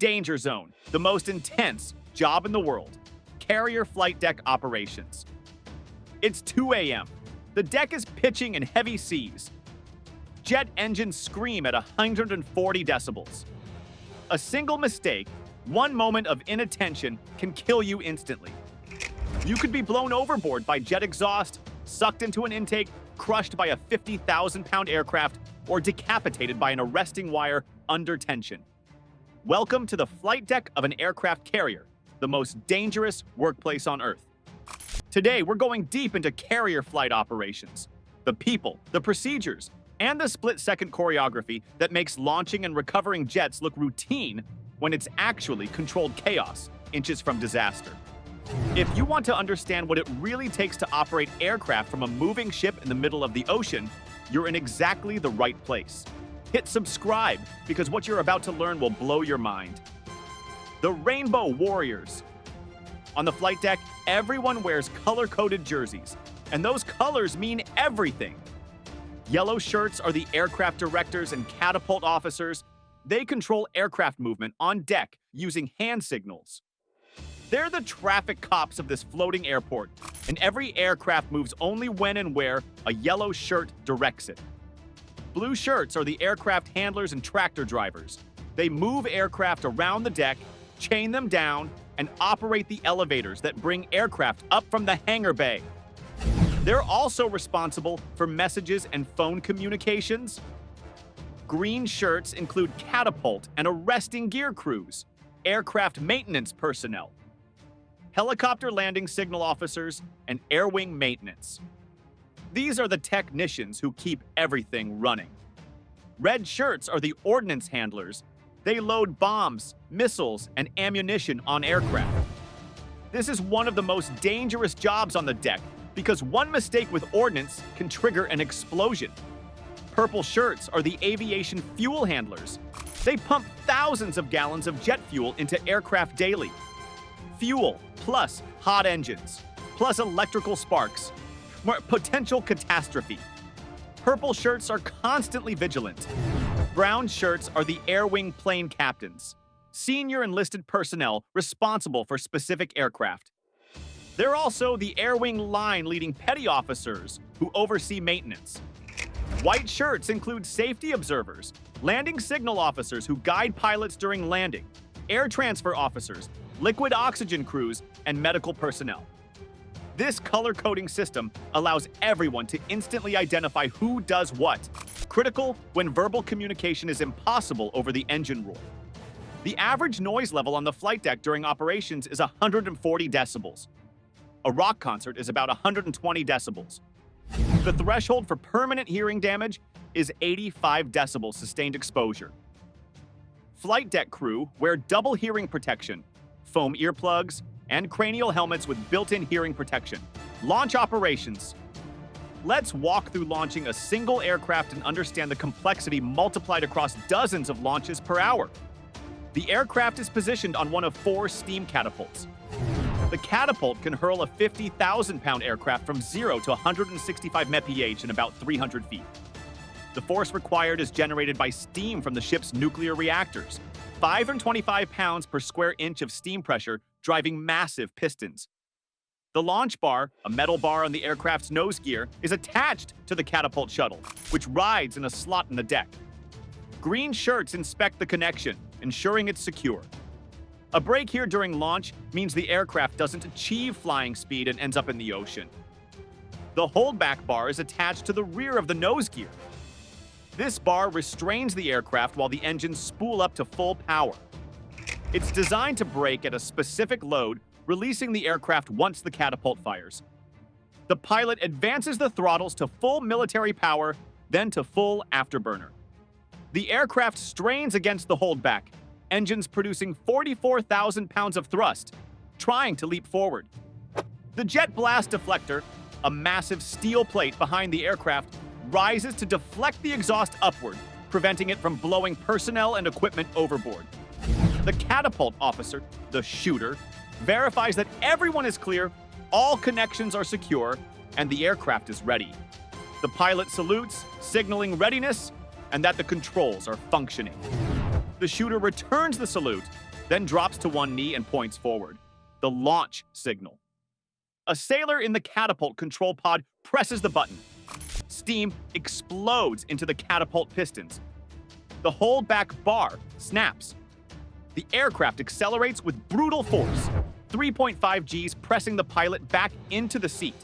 danger zone, the most intense job in the world, carrier flight deck operations. It's 2 a.m. The deck is pitching in heavy seas. Jet engines scream at 140 decibels. A single mistake, one moment of inattention, can kill you instantly. You could be blown overboard by jet exhaust, sucked into an intake, crushed by a 50,000-pound aircraft, or decapitated by an arresting wire under tension. Welcome to the flight deck of an aircraft carrier, the most dangerous workplace on Earth. Today, we're going deep into carrier flight operations, the people, the procedures, and the split-second choreography that makes launching and recovering jets look routine when it's actually controlled chaos, inches from disaster. If you want to understand what it really takes to operate aircraft from a moving ship in the middle of the ocean, you're in exactly the right place. Hit subscribe, because what you're about to learn will blow your mind. The Rainbow Warriors. On the flight deck, everyone wears color-coded jerseys, and those colors mean everything. Yellow shirts are the aircraft directors and catapult officers. They control aircraft movement on deck using hand signals. They're the traffic cops of this floating airport, and every aircraft moves only when and where a yellow shirt directs it. Blue shirts are the aircraft handlers and tractor drivers. They move aircraft around the deck, chain them down, and operate the elevators that bring aircraft up from the hangar bay. They're also responsible for messages and phone communications. Green shirts include catapult and arresting gear crews, aircraft maintenance personnel, helicopter landing signal officers, and air wing maintenance. These are the technicians who keep everything running. Red shirts are the ordnance handlers. They load bombs, missiles, and ammunition on aircraft. This is one of the most dangerous jobs on the deck because one mistake with ordnance can trigger an explosion. Purple shirts are the aviation fuel handlers. They pump thousands of gallons of jet fuel into aircraft daily. Fuel plus hot engines plus electrical sparks. Potential catastrophe. Purple shirts are constantly vigilant. Brown shirts are the air wing plane captains, senior enlisted personnel responsible for specific aircraft. They're also the air wing line leading petty officers who oversee maintenance. White shirts include safety observers, landing signal officers who guide pilots during landing, air transfer officers, liquid oxygen crews, and medical personnel. This color-coding system allows everyone to instantly identify who does what, critical when verbal communication is impossible over the engine roar. The average noise level on the flight deck during operations is 140 decibels. A rock concert is about 120 decibels. The threshold for permanent hearing damage is 85 decibels sustained exposure. Flight deck crew wear double hearing protection, foam earplugs, and cranial helmets with built-in hearing protection. Launch operations. Let's walk through launching a single aircraft and understand the complexity multiplied across dozens of launches per hour. The aircraft is positioned on one of 4 steam catapults. The catapult can hurl a 50,000-pound aircraft from 0 to 165 mph in about 300 feet. The force required is generated by steam from the ship's nuclear reactors, 525 pounds per square inch of steam pressure driving massive pistons. The launch bar, a metal bar on the aircraft's nose gear, is attached to the catapult shuttle, which rides in a slot in the deck. Green shirts inspect the connection, ensuring it's secure. A break here during launch means the aircraft doesn't achieve flying speed and ends up in the ocean. The holdback bar is attached to the rear of the nose gear. This bar restrains the aircraft while the engines spool up to full power. It's designed to brake at a specific load, releasing the aircraft once the catapult fires. The pilot advances the throttles to full military power, then to full afterburner. The aircraft strains against the holdback, engines producing 44,000 pounds of thrust, trying to leap forward. The jet blast deflector, a massive steel plate behind the aircraft, rises to deflect the exhaust upward, preventing it from blowing personnel and equipment overboard. The catapult officer, the shooter, verifies that everyone is clear, all connections are secure, and the aircraft is ready. The pilot salutes, signaling readiness and that the controls are functioning. The shooter returns the salute, then drops to one knee and points forward. The launch signal. A sailor in the catapult control pod presses the button. Steam explodes into the catapult pistons. The hold-back bar snaps. The aircraft accelerates with brutal force, 3.5 Gs pressing the pilot back into the seat.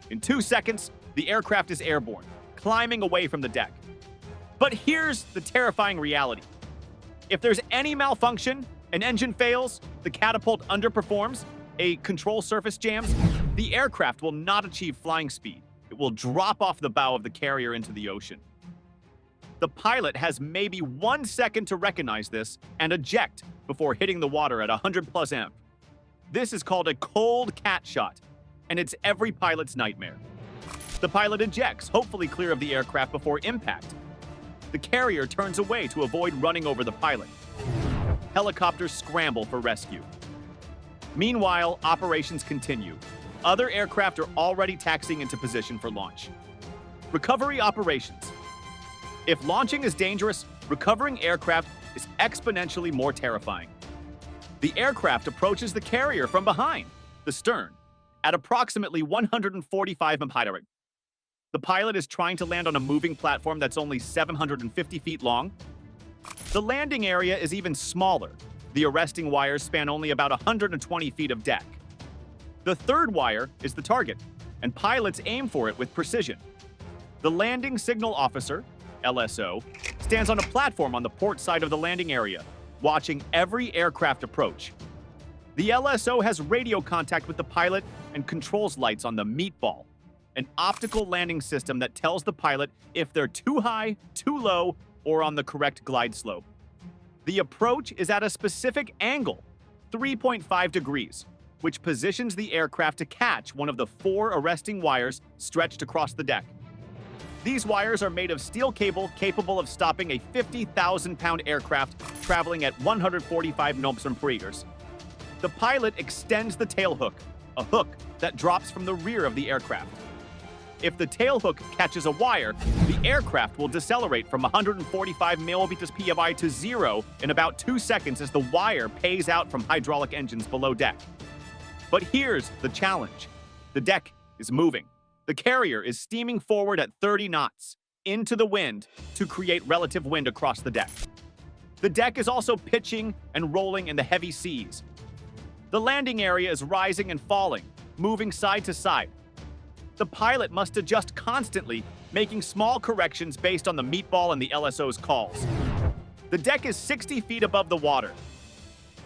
In 2 seconds, the aircraft is airborne, climbing away from the deck. But here's the terrifying reality. If there's any malfunction, an engine fails, the catapult underperforms, a control surface jams, the aircraft will not achieve flying speed. It will drop off the bow of the carrier into the ocean. The pilot has maybe 1 second to recognize this and eject before hitting the water at 100+ amp. This is called a cold cat shot, and it's every pilot's nightmare. The pilot ejects, hopefully clear of the aircraft before impact. The carrier turns away to avoid running over the pilot. Helicopters scramble for rescue. Meanwhile, operations continue. Other aircraft are already taxiing into position for launch. Recovery operations. If launching is dangerous, recovering aircraft is exponentially more terrifying. The aircraft approaches the carrier from behind, the stern, at approximately 145 mph. The pilot is trying to land on a moving platform that's only 750 feet long. The landing area is even smaller. The arresting wires span only about 120 feet of deck. The third wire is the target, and pilots aim for it with precision. The landing signal officer, LSO, stands on a platform on the port side of the landing area, watching every aircraft approach. The LSO has radio contact with the pilot and controls lights on the meatball, an optical landing system that tells the pilot if they're too high, too low, or on the correct glide slope. The approach is at a specific angle, 3.5 degrees, which positions the aircraft to catch one of the 4 arresting wires stretched across the deck. These wires are made of steel cable capable of stopping a 50,000-pound aircraft traveling at 145 km/h. The pilot extends the tailhook, a hook that drops from the rear of the aircraft. If the tailhook catches a wire, the aircraft will decelerate from 145 mph to 0 in about 2 seconds as the wire pays out from hydraulic engines below deck. But here's the challenge. The deck is moving. The carrier is steaming forward at 30 knots into the wind to create relative wind across the deck. The deck is also pitching and rolling in the heavy seas. The landing area is rising and falling, moving side to side. The pilot must adjust constantly, making small corrections based on the meatball and the LSO's calls. The deck is 60 feet above the water.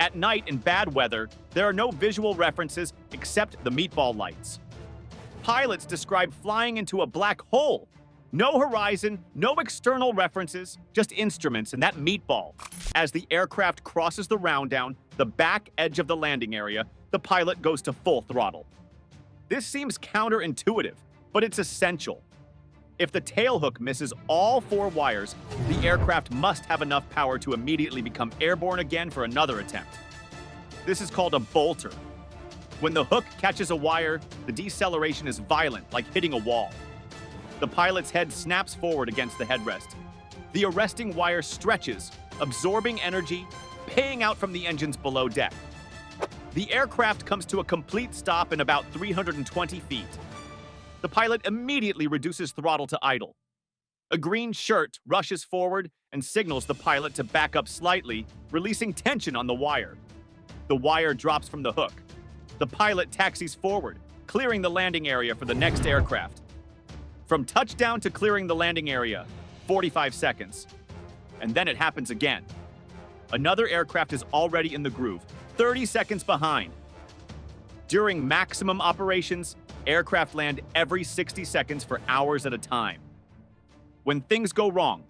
At night in bad weather, there are no visual references except the meatball lights. Pilots describe flying into a black hole. No horizon, no external references, just instruments and that meatball. As the aircraft crosses the round down, the back edge of the landing area, the pilot goes to full throttle. This seems counterintuitive, but it's essential. If the tailhook misses all 4 wires, the aircraft must have enough power to immediately become airborne again for another attempt. This is called a bolter. When the hook catches a wire, the deceleration is violent, like hitting a wall. The pilot's head snaps forward against the headrest. The arresting wire stretches, absorbing energy, paying out from the engines below deck. The aircraft comes to a complete stop in about 320 feet. The pilot immediately reduces throttle to idle. A green shirt rushes forward and signals the pilot to back up slightly, releasing tension on the wire. The wire drops from the hook. The pilot taxis forward, clearing the landing area for the next aircraft. From touchdown to clearing the landing area, 45 seconds. And then it happens again. Another aircraft is already in the groove, 30 seconds behind. During maximum operations, aircraft land every 60 seconds for hours at a time. When things go wrong,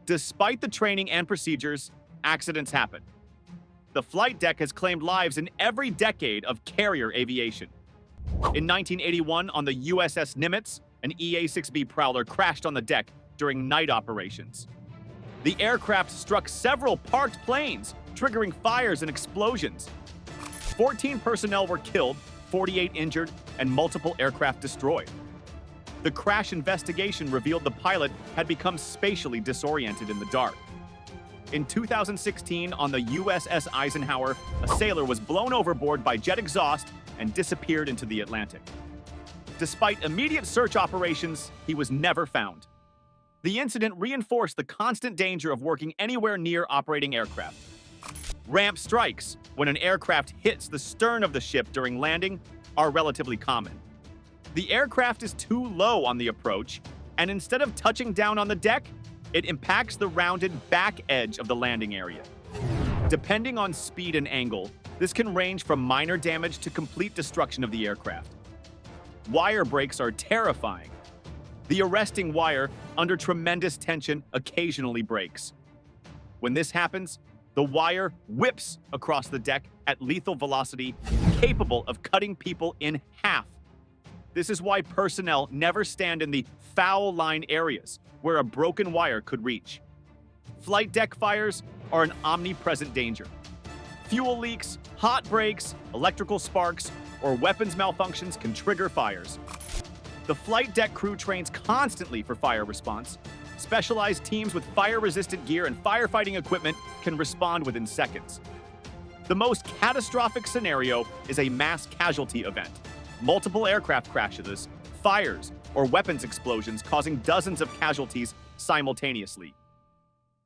despite the training and procedures, accidents happen. The flight deck has claimed lives in every decade of carrier aviation. In 1981, on the USS Nimitz, an EA-6B Prowler crashed on the deck during night operations. The aircraft struck several parked planes, triggering fires and explosions. 14 personnel were killed, 48 injured, and multiple aircraft destroyed. The crash investigation revealed the pilot had become spatially disoriented in the dark. In 2016, on the USS Eisenhower, a sailor was blown overboard by jet exhaust and disappeared into the Atlantic. Despite immediate search operations, he was never found. The incident reinforced the constant danger of working anywhere near operating aircraft. Ramp strikes, when an aircraft hits the stern of the ship during landing, are relatively common. The aircraft is too low on the approach, and instead of touching down on the deck, it impacts the rounded back edge of the landing area. Depending on speed and angle, this can range from minor damage to complete destruction of the aircraft. Wire breaks are terrifying. The arresting wire, under tremendous tension, occasionally breaks. When this happens, the wire whips across the deck at lethal velocity, capable of cutting people in half. This is why personnel never stand in the foul line areas where a broken wire could reach. Flight deck fires are an omnipresent danger. Fuel leaks, hot breaks, electrical sparks, or weapons malfunctions can trigger fires. The flight deck crew trains constantly for fire response. Specialized teams with fire-resistant gear and firefighting equipment can respond within seconds. The most catastrophic scenario is a mass casualty event. Multiple aircraft crashes, fires, or weapons explosions causing dozens of casualties simultaneously.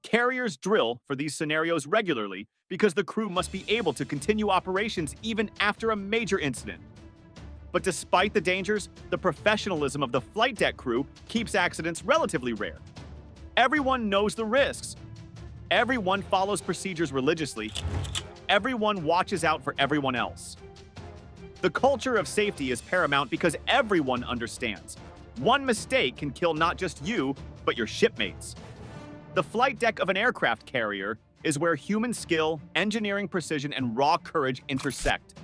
Carriers drill for these scenarios regularly because the crew must be able to continue operations even after a major incident. But despite the dangers, the professionalism of the flight deck crew keeps accidents relatively rare. Everyone knows the risks. Everyone follows procedures religiously. Everyone watches out for everyone else. The culture of safety is paramount because everyone understands. One mistake can kill not just you, but your shipmates. The flight deck of an aircraft carrier is where human skill, engineering precision, and raw courage intersect.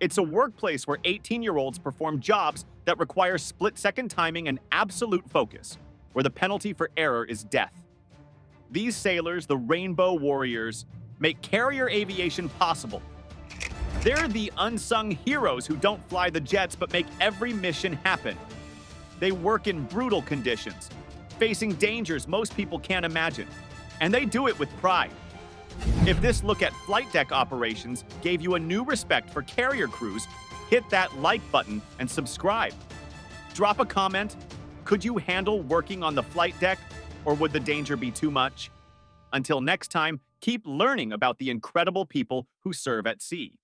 It's a workplace where 18-year-olds perform jobs that require split-second timing and absolute focus, where the penalty for error is death. These sailors, the Rainbow Warriors, make carrier aviation possible. They're the unsung heroes who don't fly the jets but make every mission happen. They work in brutal conditions, facing dangers most people can't imagine, and they do it with pride. If this look at flight deck operations gave you a new respect for carrier crews, hit that like button and subscribe. Drop a comment. Could you handle working on the flight deck, or would the danger be too much? Until next time, keep learning about the incredible people who serve at sea.